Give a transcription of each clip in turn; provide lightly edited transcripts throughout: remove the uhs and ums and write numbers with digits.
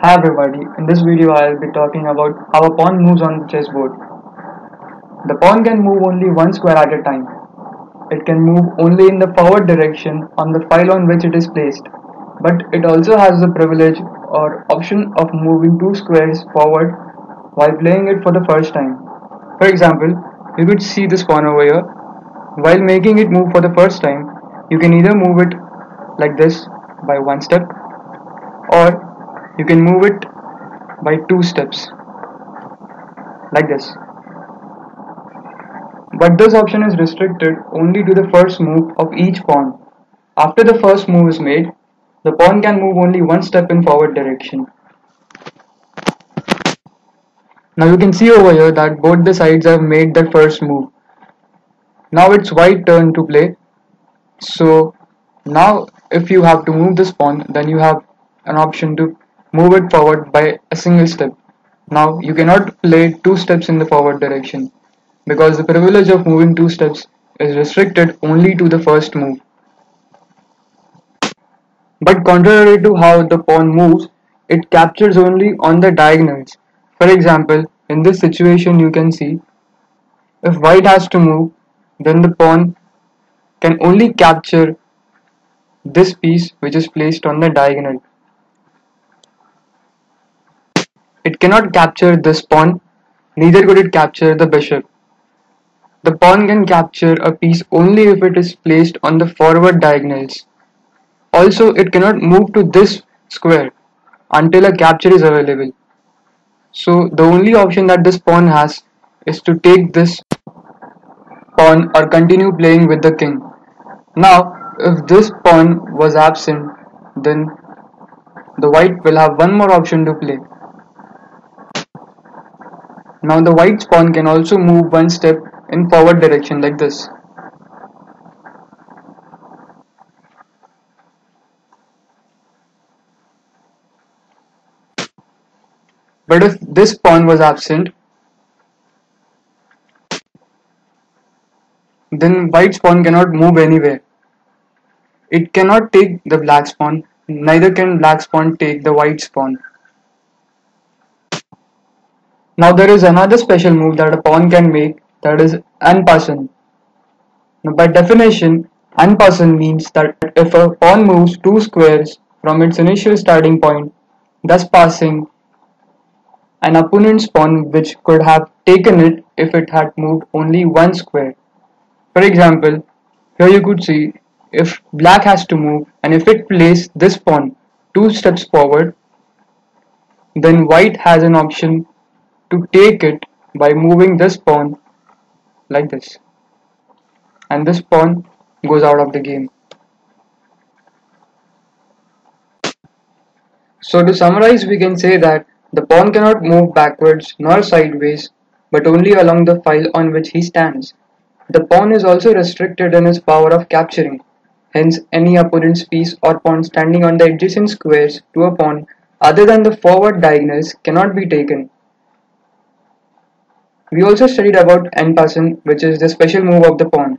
Hi everybody, in this video I'll be talking about how a pawn moves on the chessboard. The pawn can move only one square at a time. It can move only in the forward direction on the file on which it is placed, but it also has the privilege or option of moving two squares forward while playing it for the first time. For example, you could see this pawn over here. While making it move for the first time, you can either move it like this by one step, or you can move it by two steps like this. But this option is restricted only to the first move of each pawn. After the first move is made, the pawn can move only one step in forward direction. Now you can see over here that both the sides have made their first move. Now it's white turn to play. So now if you have to move this pawn, then you have an option to move it forward by a single step. Now you cannot play two steps in the forward direction, because the privilege of moving two steps is restricted only to the first move. But contrary to how the pawn moves, it captures only on the diagonals. For example, in this situation you can see, if white has to move, then the pawn can only capture this piece which is placed on the diagonal. It cannot capture this pawn, neither could it capture the bishop. The pawn can capture a piece only if it is placed on the forward diagonals. Also, it cannot move to this square until a capture is available. So the only option that this pawn has is to take this pawn or continue playing with the king. Now, if this pawn was absent, then the white will have one more option to play. Now the white's pawn can also move one step in forward direction like this. But if this pawn was absent, then white's pawn cannot move anywhere. It cannot take the black's pawn, neither can black's pawn take the white's pawn. Now there is another special move that a pawn can make, that is Unperson. Now by definition, Unperson means that if a pawn moves two squares from its initial starting point, thus passing an opponent's pawn which could have taken it if it had moved only one square. For example, here you could see if black has to move and if it plays this pawn two steps forward, then white has an option to take it by moving this pawn like this, and this pawn goes out of the game. So to summarize, we can say that the pawn cannot move backwards nor sideways, but only along the file on which he stands. The pawn is also restricted in its power of capturing. Hence, any opponent's piece or pawn standing on the adjacent squares to a pawn other than the forward diagonals cannot be taken. We also studied about Unperson, which is the special move of the pawn.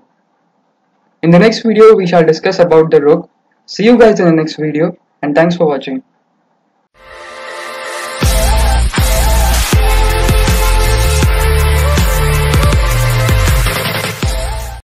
In the next video, we shall discuss about the rook. See you guys in the next video, and thanks for watching.